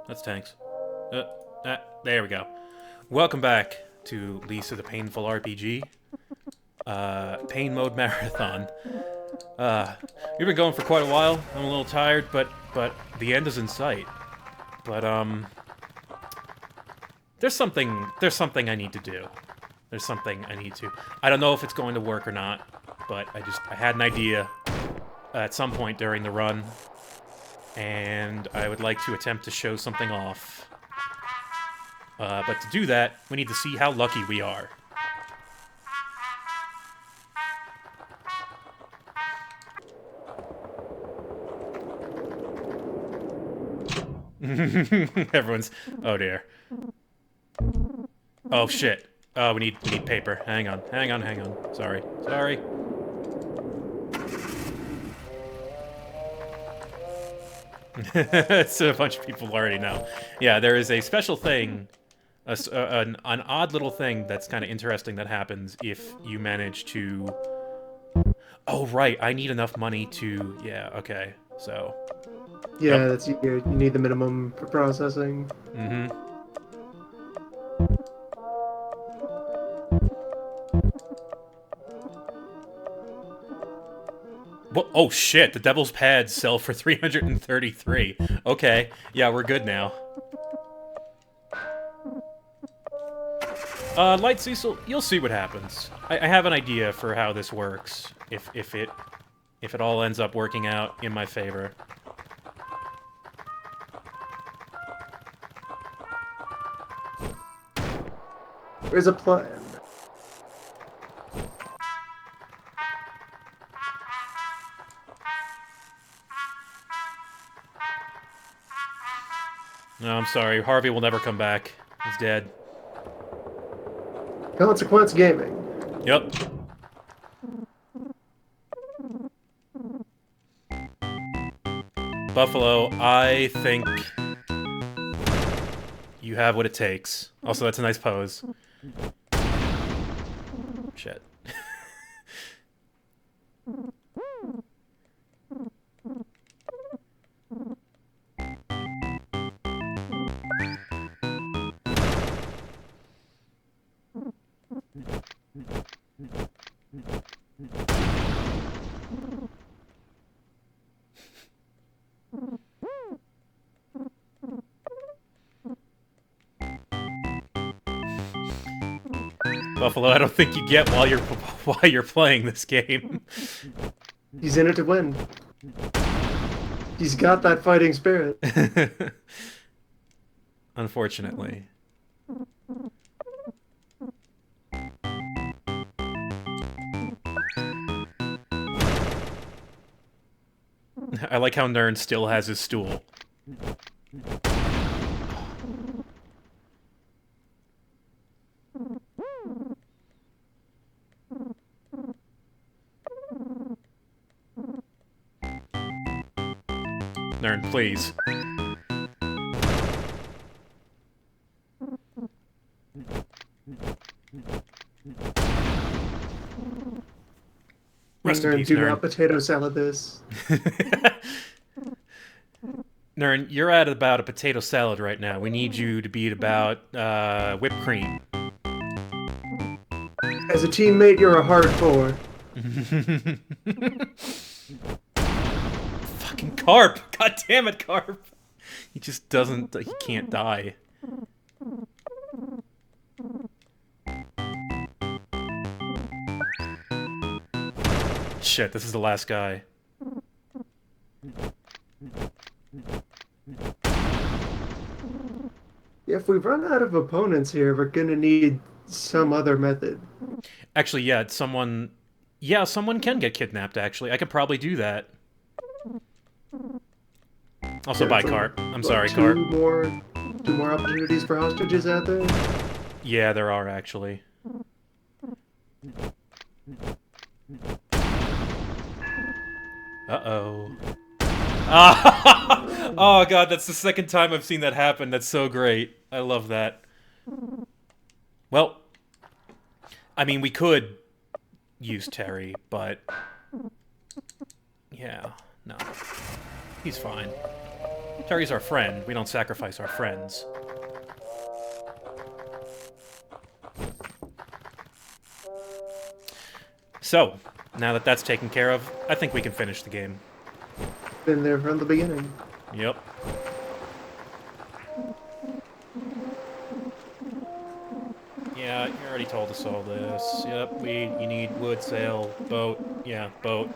That's tanks. There we go. Welcome back to Lisa the Painful RPG. Pain Mode Marathon. Uh, we've been going for quite a while. I'm a little tired, but the end is in sight. But there's something I need to do. There's something I need to. I don't know if it's going to work or not, but I had an idea at some point during the run, and I would like to attempt to show something off. But to do that, we need to see how lucky we are. Everyone's... Oh, dear. Oh, shit. Oh, we need paper. Hang on. Sorry. It's a bunch of people already know. Yeah, there is a special thing, an odd little thing that's kind of interesting that happens if you manage to... Oh, right, I need enough money to... Yeah, okay, so... Yeah, Yep. that's you need the minimum for processing. Mm-hmm. Well, oh, shit, the Devil's Pads sell for 333. Okay, yeah, we're good now. Light Cecil, you'll see what happens. I have an idea for how this works, if it all ends up working out in my favor. There's a plan. No, I'm sorry, Harvey will never come back. He's dead. Consequence gaming. Yep. Buffalo, I think you have what it takes. Also, that's a nice pose. Shit. Buffalo, I don't think you get while you're playing this game. He's in it to win. He's got that fighting spirit. Unfortunately. I like how Nern still has his stool. Nern, please. Rest in Nern, peace, do Nern. not potato salad this. Nern, you're at about a potato salad right now. We need you to be at about whipped cream. As a teammate, you're a hard four. Fucking Carp! God damn it, Carp! He just doesn't... He can't die. Shit, this is the last guy. If we run out of opponents here, we're gonna need some other method. Actually, yeah, someone... Yeah, someone can get kidnapped, actually. I could probably do that. Also, bye, There's like, Carp. I'm what, sorry, Carp. two more opportunities for hostages out there. Yeah, there are, actually. Uh-oh. Ah! Oh, God, that's the second time I've seen that happen. That's so great. I love that. Well, I mean, we could use Terry, but... Yeah, no. He's fine. Terry's our friend. We don't sacrifice our friends. So, now that that's taken care of, I think we can finish the game. Been there from the beginning. Yep. Yeah, you already told us all this. Yep, you need wood, sail, boat. Yeah, boat.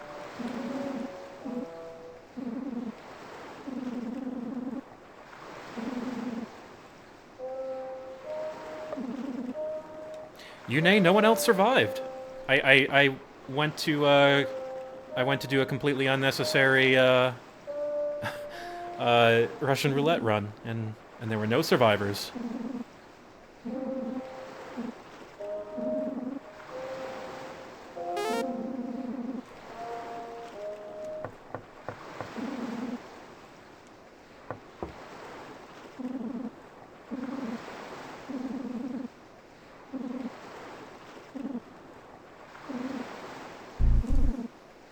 You nay, no one else survived. I went to do a completely unnecessary Russian roulette run, and there were no survivors.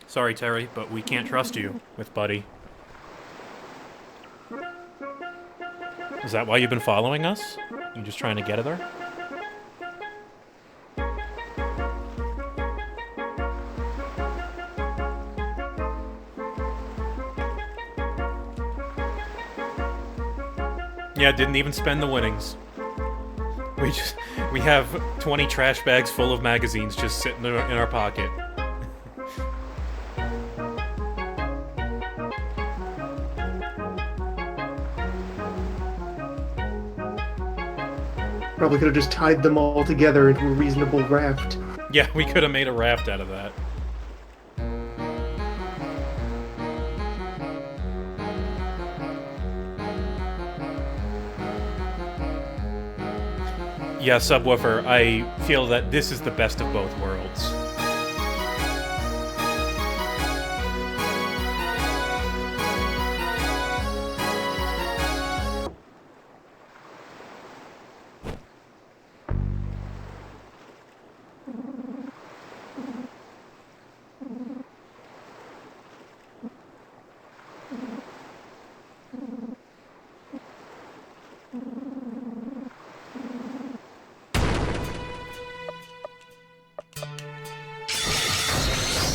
Sorry, Terry, but we can't trust you with Buddy. Is that why you've been following us? You just trying to get her? Yeah, didn't even spend the winnings. We have 20 trash bags full of magazines just sitting in our pocket. Probably could have just tied them all together into a reasonable raft. Yeah, we could have made a raft out of that. Yeah, Subwoofer, I feel that this is the best of both worlds.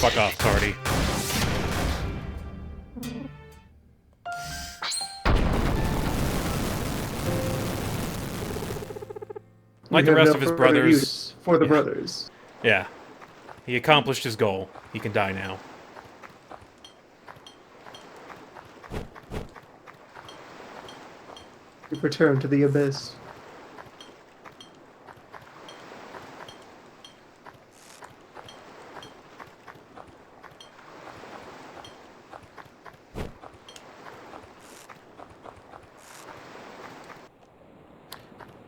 Fuck off, Tardy. Like the rest of his brothers. For the brothers. Yeah. He accomplished his goal. He can die now. You return to the abyss.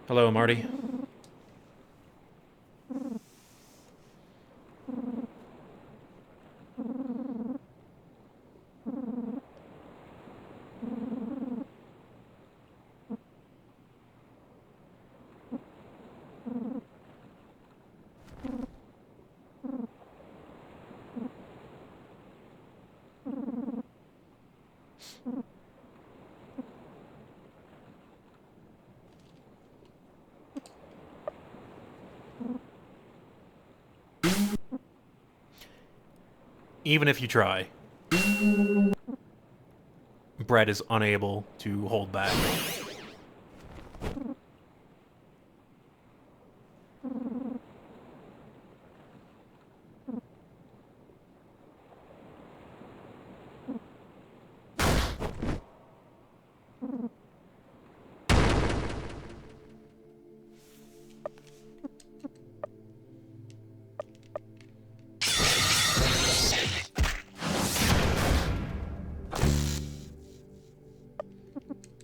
Hello, Marty. Even if you try, Brett is unable to hold back.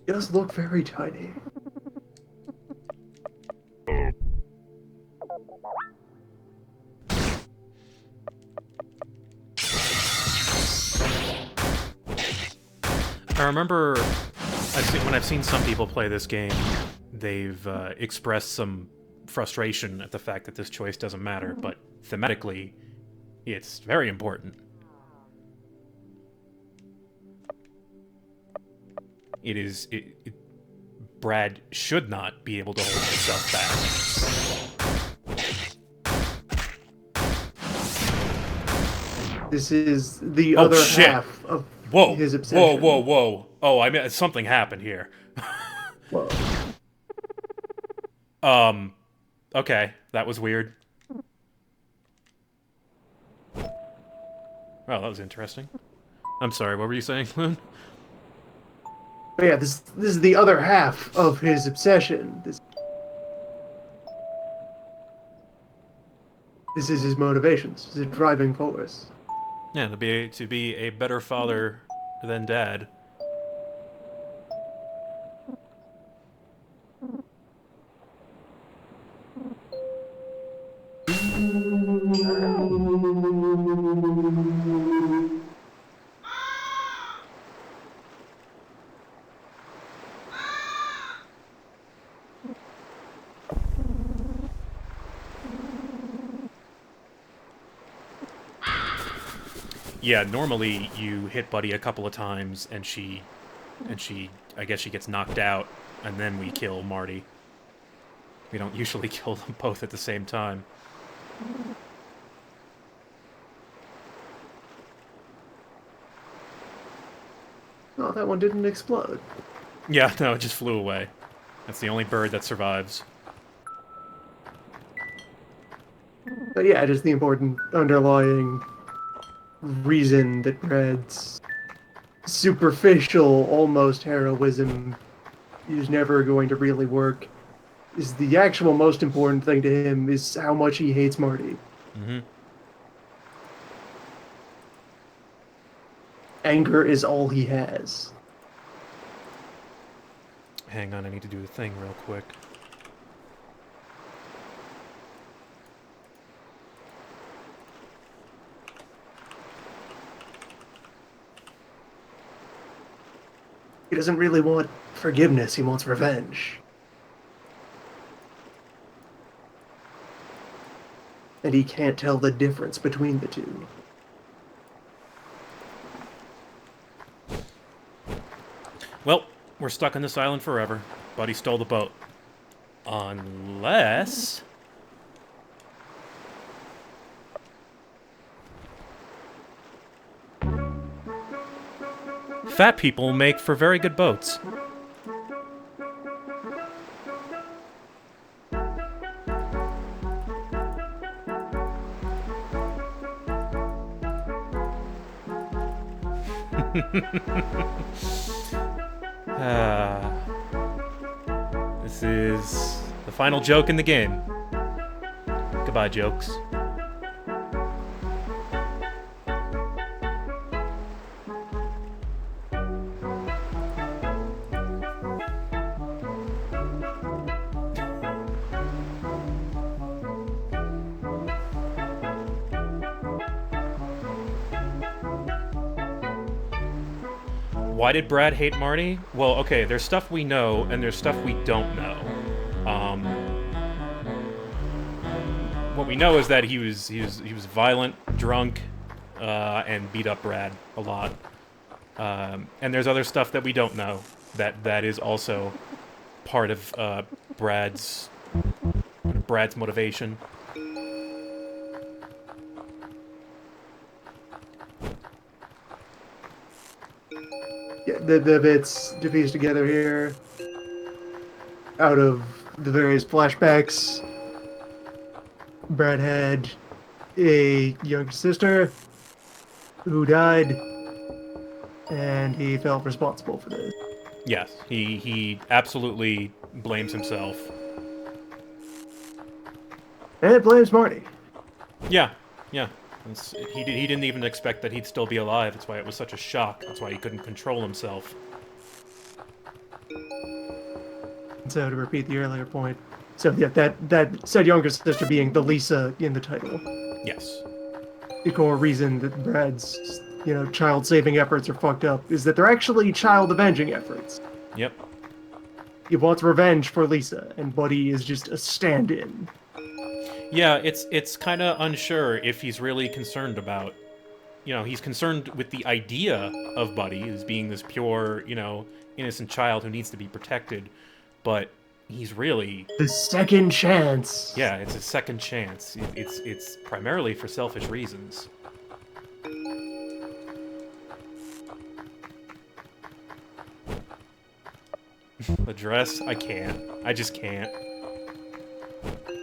It does look very tiny. I remember when I've seen some people play this game, they've expressed some frustration at the fact that this choice doesn't matter, but thematically, it's very important. Brad should not be able to hold himself back. This is the Oh, other shit. half of Whoa, his obsession. whoa. Oh, I mean, something happened here. Whoa. Okay, that was weird. Oh, that was interesting. I'm sorry, what were you saying, Loon? But yeah, this is the other half of his obsession. This is his motivations, his driving force. Yeah, to be a better father than Dad. Yeah, normally you hit Buddy a couple of times and I guess she gets knocked out, and then we kill Marty. We don't usually kill them both at the same time. Oh, that one didn't explode. Yeah, no, it just flew away. That's the only bird that survives. But yeah, just the important underlying reason that Brad's superficial, almost heroism is never going to really work is the actual most important thing to him is how much he hates Marty. Mm-hmm. Anger is all he has. Hang on, I need to do a thing real quick. He doesn't really want forgiveness, he wants revenge. And he can't tell the difference between the two. Well, we're stuck on this island forever. Buddy stole the boat. Unless... Fat people make for very good boats. This is the final joke in the game. Goodbye, jokes. Why did Brad hate Marty? Well, okay, there's stuff we know, and there's stuff we don't know. What we know is that he was violent, drunk, and beat up Brad a lot. And there's other stuff that we don't know that is also part of Brad's motivation. Yeah, the bits to piece together here out of the various flashbacks. Brad had a younger sister who died, and he felt responsible for this. Yes, he absolutely blames himself. And it blames Marty. Yeah. He didn't even expect that he'd still be alive. That's why it was such a shock. That's why he couldn't control himself. So to repeat the earlier point, so yeah, that said younger sister being the Lisa in the title. Yes. The core reason that Brad's, child-saving efforts are fucked up is that they're actually child-avenging efforts. Yep. He wants revenge for Lisa, and Buddy is just a stand-in. Yeah, it's kind of unsure if he's really concerned about you know, he's concerned with the idea of Buddy as being this pure, you know, innocent child who needs to be protected, but he's really, The second chance. yeah, it's a second chance. It's primarily for selfish reasons. The dress, I can't. I just can't.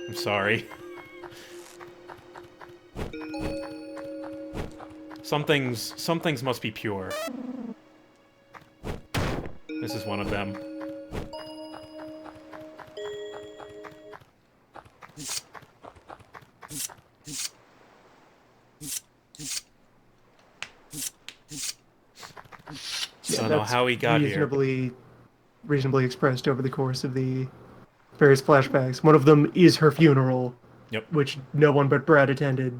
I'm sorry. Some things must be pure. This is one of them. Yeah, I don't know how he got here. Reasonably expressed over the course of the various flashbacks. One of them is her funeral, Yep. which no one but Brad attended.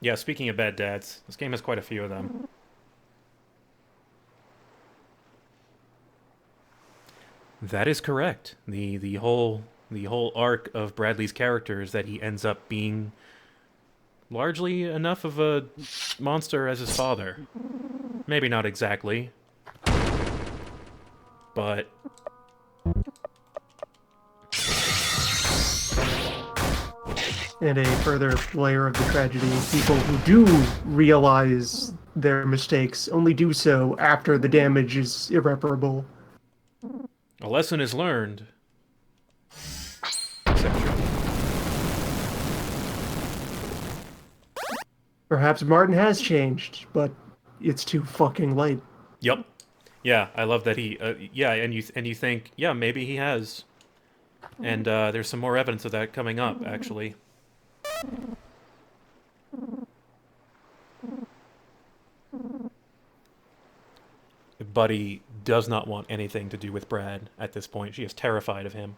Yeah, speaking of bad dads, this game has quite a few of them. That is correct. The whole arc of Bradley's character is that he ends up being largely enough of a monster as his father. Maybe not exactly, but And a further layer of the tragedy, people who do realize their mistakes only do so after the damage is irreparable. a lesson is learned. Etc. Perhaps Martin has changed, but it's too fucking late. Yep. Yeah, I love that he. Yeah, and you think, yeah, maybe he has. And there's some more evidence of that coming up, actually. Buddy does not want anything to do with Brad at this point. She is terrified of him.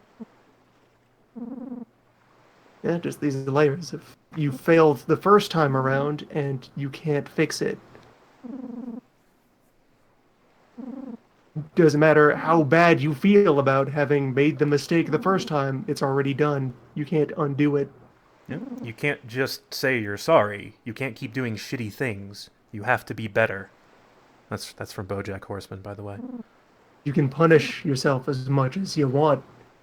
Yeah, just these layers of you failed the first time around and you can't fix it. Doesn't matter how bad you feel about having made the mistake the first time, it's already done. You can't undo it. Yeah. You can't just say you're sorry. You can't keep doing shitty things. You have to be better. That's from BoJack Horseman, by the way. You can punish yourself as much as you want.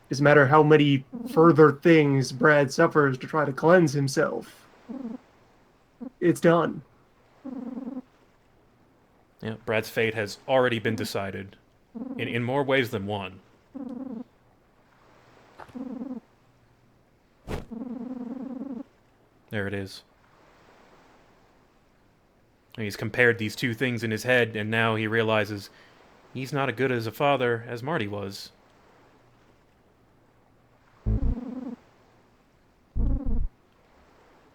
Doesn't matter how many further things Brad suffers to try to cleanse himself. It's done. Yeah, Brad's fate has already been decided, in more ways than one. There it is. And he's compared these two things in his head, and now he realizes he's not as good as a father as Marty was.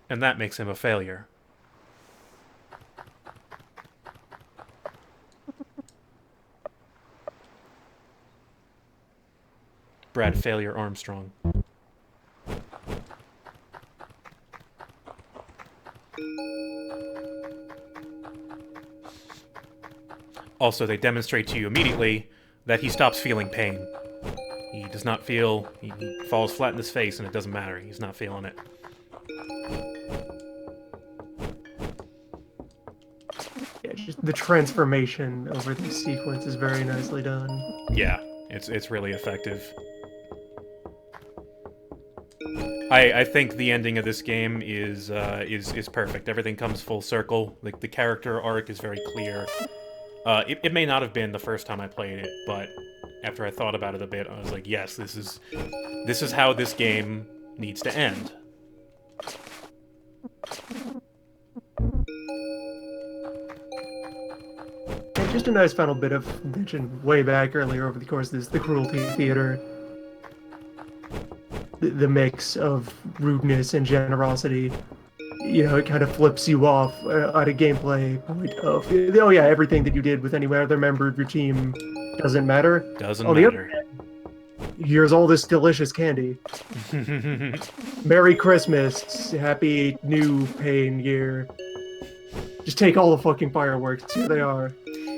And that makes him a failure. Brad Failure Armstrong. Also, they demonstrate to you immediately that he stops feeling pain. He does not feel... He falls flat in his face and it doesn't matter. He's not feeling it. Yeah, just the transformation over this sequence is very nicely done. Yeah, it's really effective. I think the ending of this game is perfect. Everything comes full circle. Like the character arc is very clear. It may not have been the first time I played it, but after I thought about it a bit, I was like, yes, this is how this game needs to end. And just a nice final bit of mention way back earlier over the course of this, the cruelty theater. The mix of rudeness and generosity. You know, it kind of flips you off at a gameplay point of, oh yeah, everything that you did with any other member of your team doesn't matter. Doesn't matter. Here's all this delicious candy. Merry Christmas, Happy New Pain Year. Just take all the fucking fireworks. Here they are.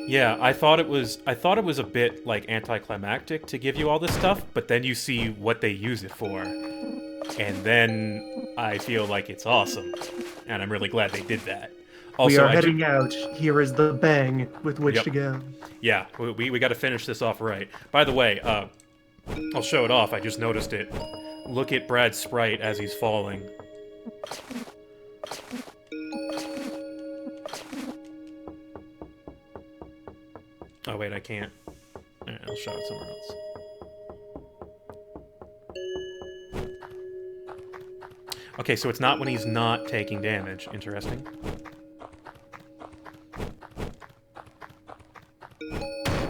Yeah, I thought it was a bit like anticlimactic to give you all this stuff, but then you see what they use it for. And then I feel like it's awesome. And I'm really glad they did that. We Also, are heading out. Here is the bang with which Yep. to go. Yeah, we got to finish this off right. By the way, I'll show it off. I just noticed it. Look at Brad's sprite as he's falling. Oh wait, I can't. Alright, I'll show it somewhere else. Okay, so it's not when he's not taking damage. Interesting.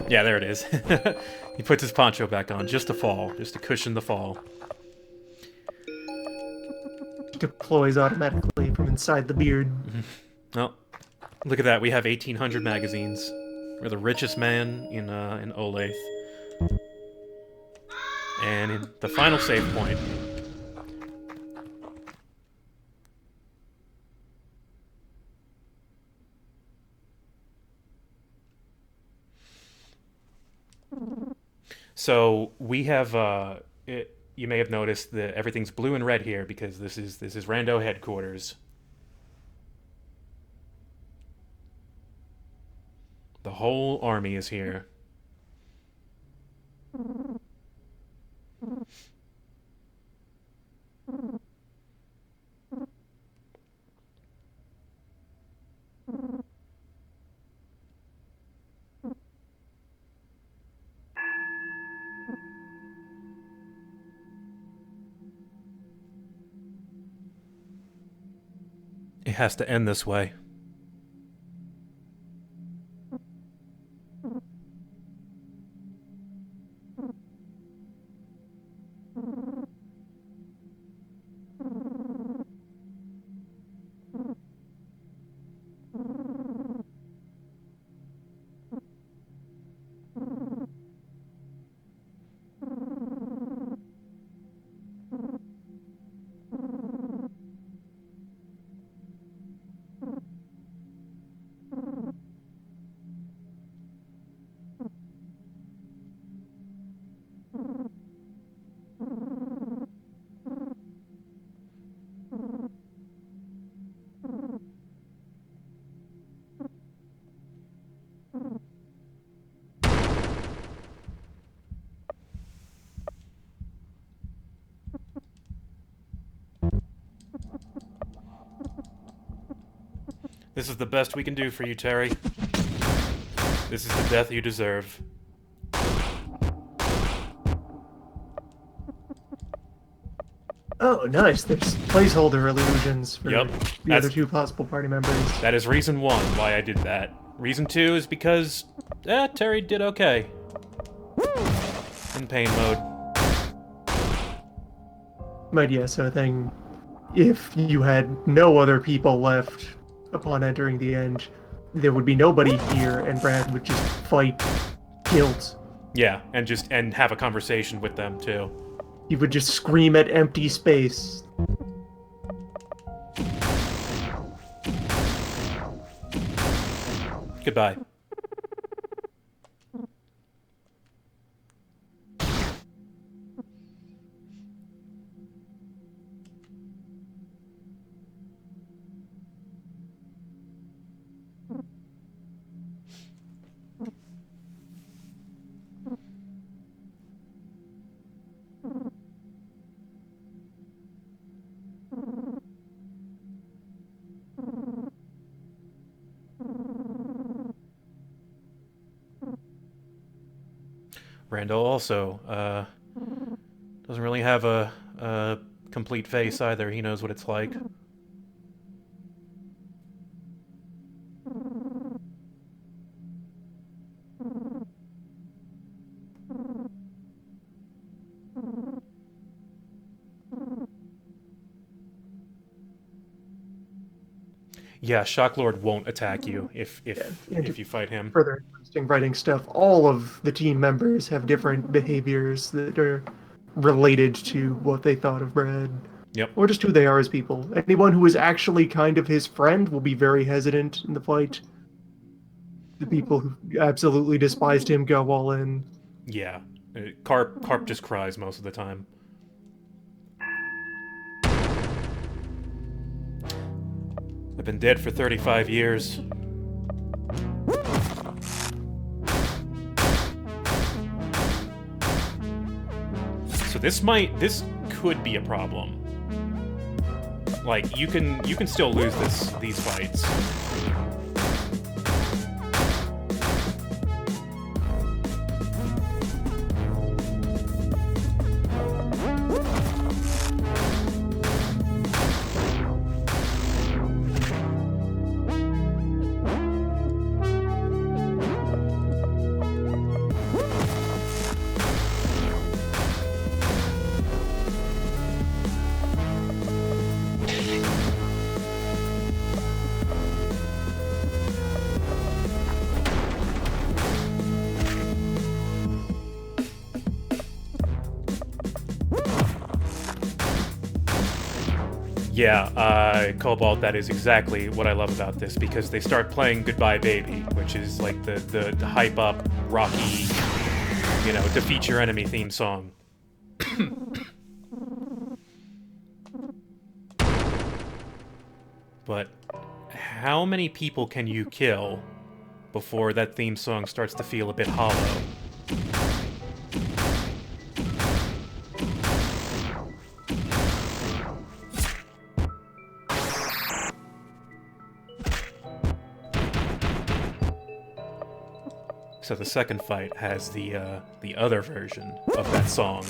Yeah, there it is. He puts his poncho back on just to fall, just to cushion the fall. Deploys automatically from inside the beard. Well, look at that. We have 1,800 magazines. We're the richest man in Olathe. And in the final save point. So we have you may have noticed that everything's blue and red here because this is Rando headquarters. The whole army is here. It has to end this way. This is the best we can do for you, Terry. This is the death you deserve. Oh, nice. There's placeholder illusions for Yep, the other two possible party members. That is reason one why I did that. Reason two is because, Terry did okay. In pain mode. But yeah, so I think if you had no other people left upon entering the end, there would be nobody here, and Brad would just fight guilt. Yeah, and have a conversation with them too. He would just scream at empty space. Goodbye. Rando also doesn't really have a complete face either. He knows what it's like. Yeah, Shocklord won't attack you if you fight him. Further interesting writing stuff. All of the team members have different behaviors that are related to what they thought of Brad. Yep. or just who they are as people. Anyone who is actually kind of his friend will be very hesitant in the fight. The people who absolutely despised him go all in. Yeah. Carp just cries most of the time. I've been dead for 35 years. So this could be a problem. Like, you can still lose these fights. Yeah, Cobalt, that is exactly what I love about this, because they start playing Goodbye Baby, which is like the hype up, rocky, defeat your enemy theme song. But how many people can you kill before that theme song starts to feel a bit hollow? So the second fight has the other version of that song.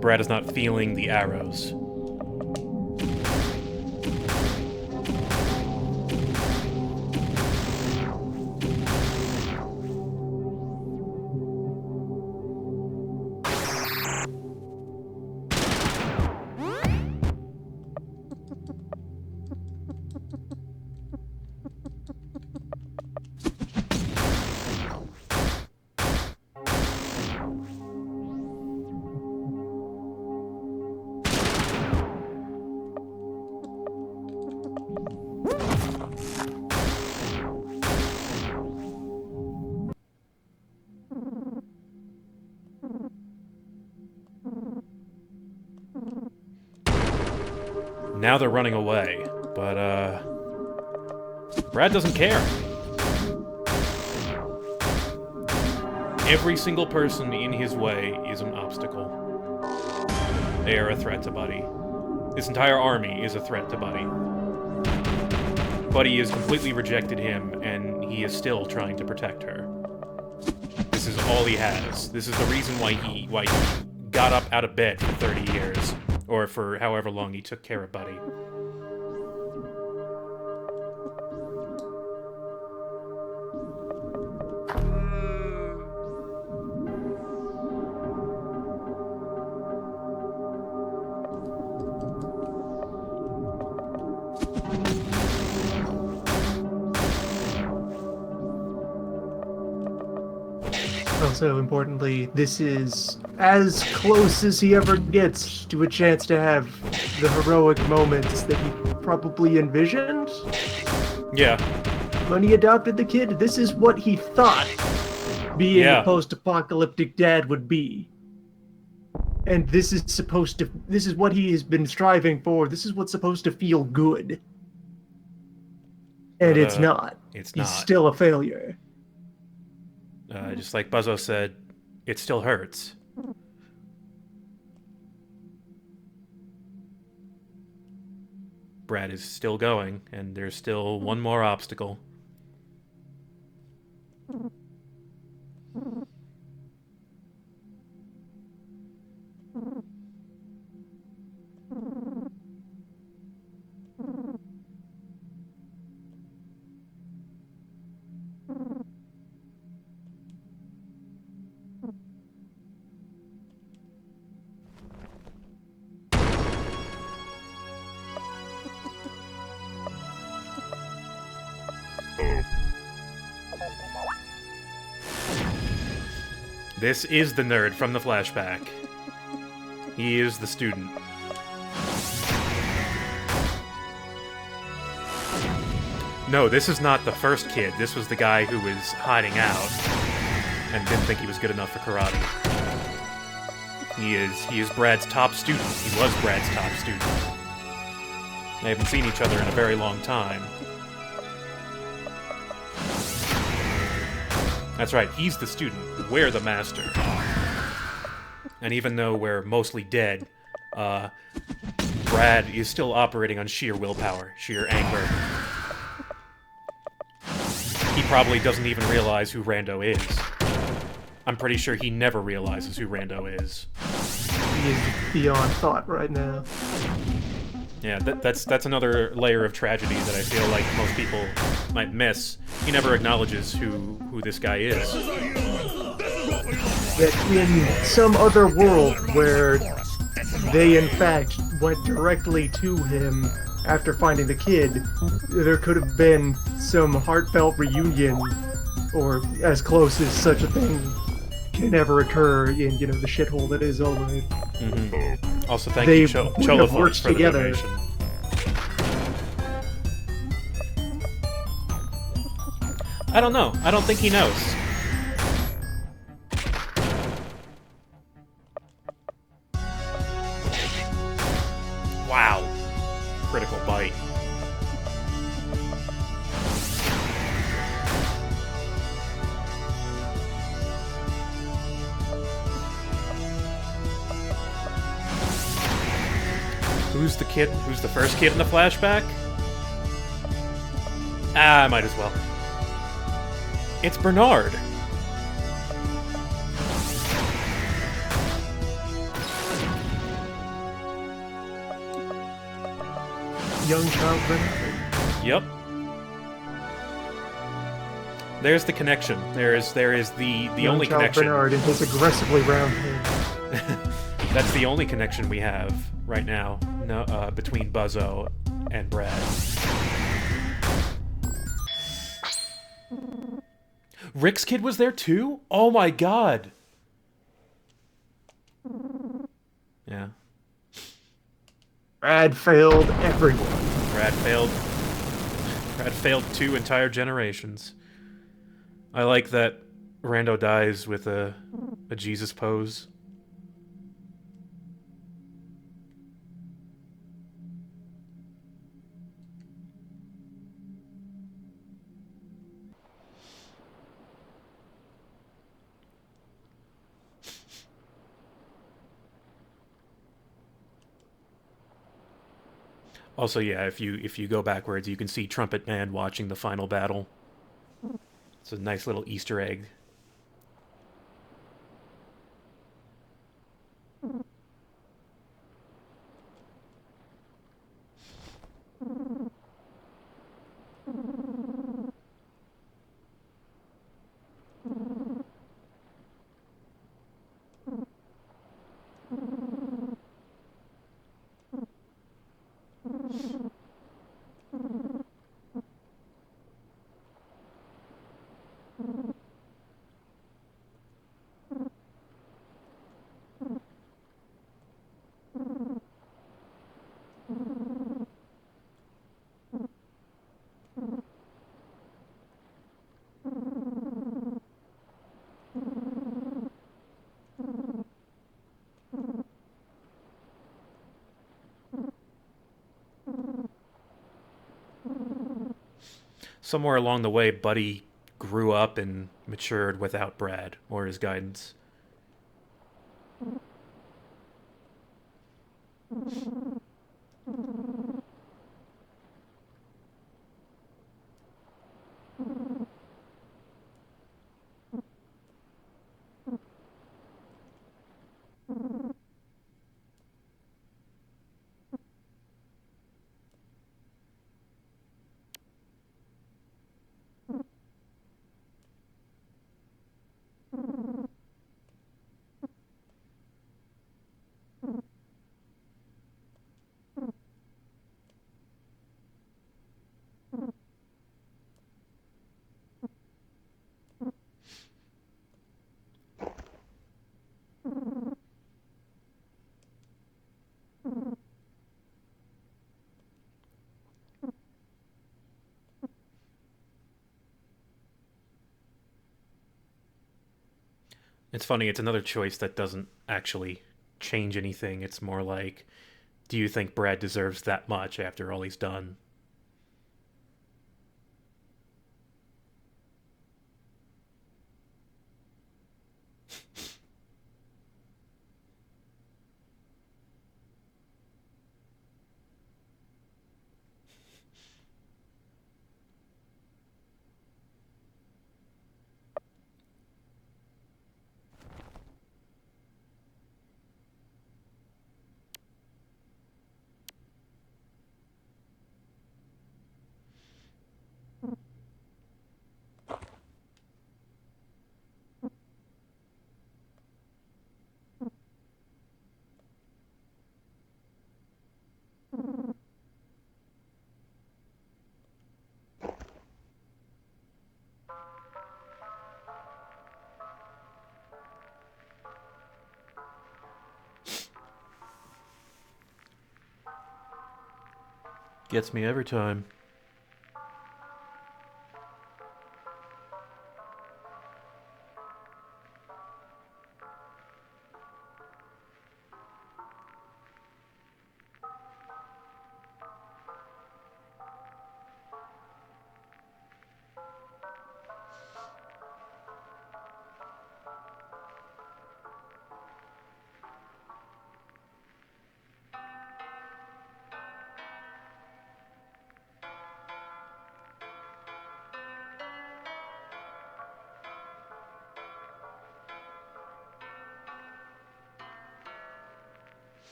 Brad is not feeling the arrows. Now they're running away, but Brad doesn't care. Every single person in his way is an obstacle. They are a threat to Buddy. This entire army is a threat to Buddy. Buddy has completely rejected him, and he is still trying to protect her. This is all he has. This is the reason why he got up out of bed for 30 years. Or for however long he took care of Buddy. Also, importantly, this is as close as he ever gets to a chance to have the heroic moments that he probably envisioned. Yeah. When he adopted the kid, this is what he thought being a post-apocalyptic dad would be. And this is what he has been striving for. This is what's supposed to feel good. And it's not. It's not. He's still a failure. Just like Buzzo said, it still hurts. Brad is still going, and there's still one more obstacle. This is the nerd from the flashback. He is the student. No, this is not the first kid. This was the guy who was hiding out and didn't think he was good enough for karate. He is Brad's top student. He was Brad's top student. They haven't seen each other in a very long time. That's right, he's the student. We're the master. And even though we're mostly dead, Brad is still operating on sheer willpower, sheer anger. He probably doesn't even realize who Rando is. I'm pretty sure he never realizes who Rando is. He is beyond thought right now. Yeah, that's another layer of tragedy that I feel like most people might miss. He never acknowledges who this guy is. That in some other world where they in fact went directly to him after finding the kid, there could have been some heartfelt reunion, or as close as such a thing can ever occur in, you know, the shithole that is Oleg. Mm-hmm. Also, thank they you, would have Cholophone, worked for the together. donation. I don't know. I don't think he knows. Wow. Critical bite. Who's the kid? Who's the first kid in the flashback? Ah, I might as well. It's Bernard. Young child Bernard. Yep. There's the connection. There is the Young only child connection. Bernard and his aggressively round head. That's the only connection we have right now. No, between Buzzo and Brad. Rick's kid was there too? Oh my god. Yeah. Brad failed everyone. Brad failed 2 entire generations. I like that Rando dies with a Jesus pose. Also, yeah, if you go backwards, you can see Trumpet Man watching the final battle. It's a nice little Easter egg. Somewhere along the way, Buddy grew up and matured without Brad or his guidance. It's funny, it's another choice that doesn't actually change anything. It's more like, do you think Brad deserves that much after all he's done? Gets me every time.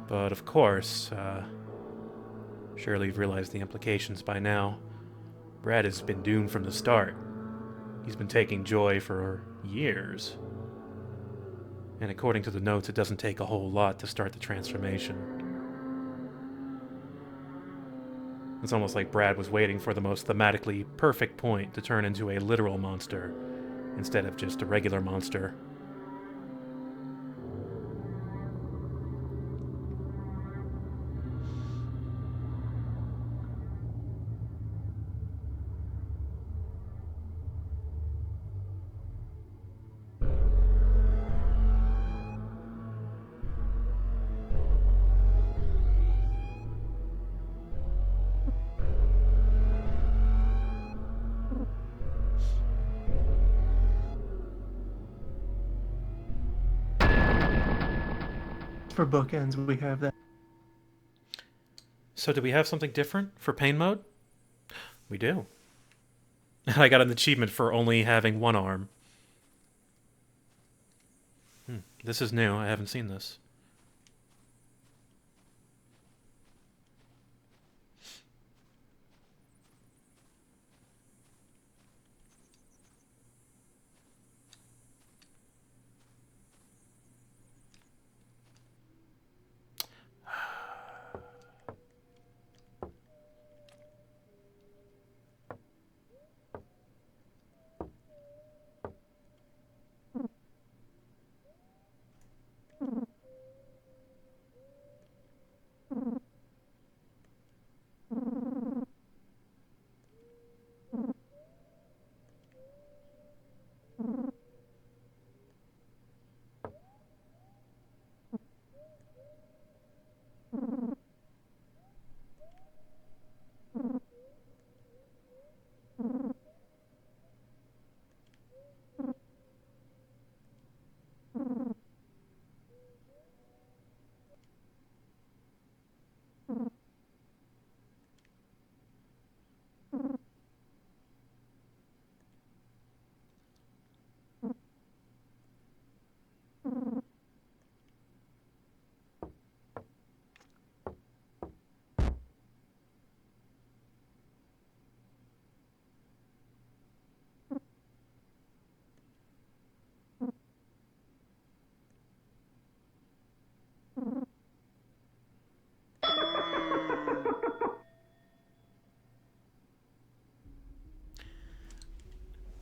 But of course, surely you've realized the implications by now. Brad has been doomed from the start. He's been taking joy for years. And according to the notes, it doesn't take a whole lot to start the transformation. It's almost like Brad was waiting for the most thematically perfect point to turn into a literal monster, instead of just a regular monster. For bookends, we have that. So, do we have something different for pain mode? We do. I got an achievement for only having one arm. This is new. I haven't seen this.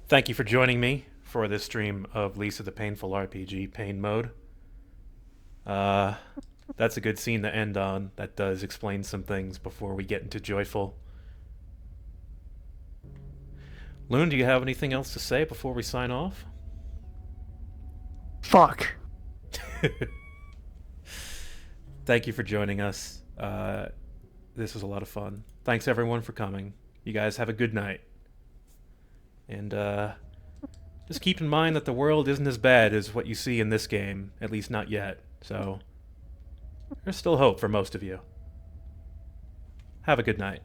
Thank you for joining me for this stream of Lisa the Painful RPG Pain Mode. That's a good scene to end on. That does explain some things before we get into Joyful. Loon, do you have anything else to say before we sign off? Fuck. Thank you for joining us. This was a lot of fun. Thanks everyone for coming. You guys have a good night. And just keep in mind that the world isn't as bad as what you see in this game, at least not yet. So there's still hope for most of you. Have a good night.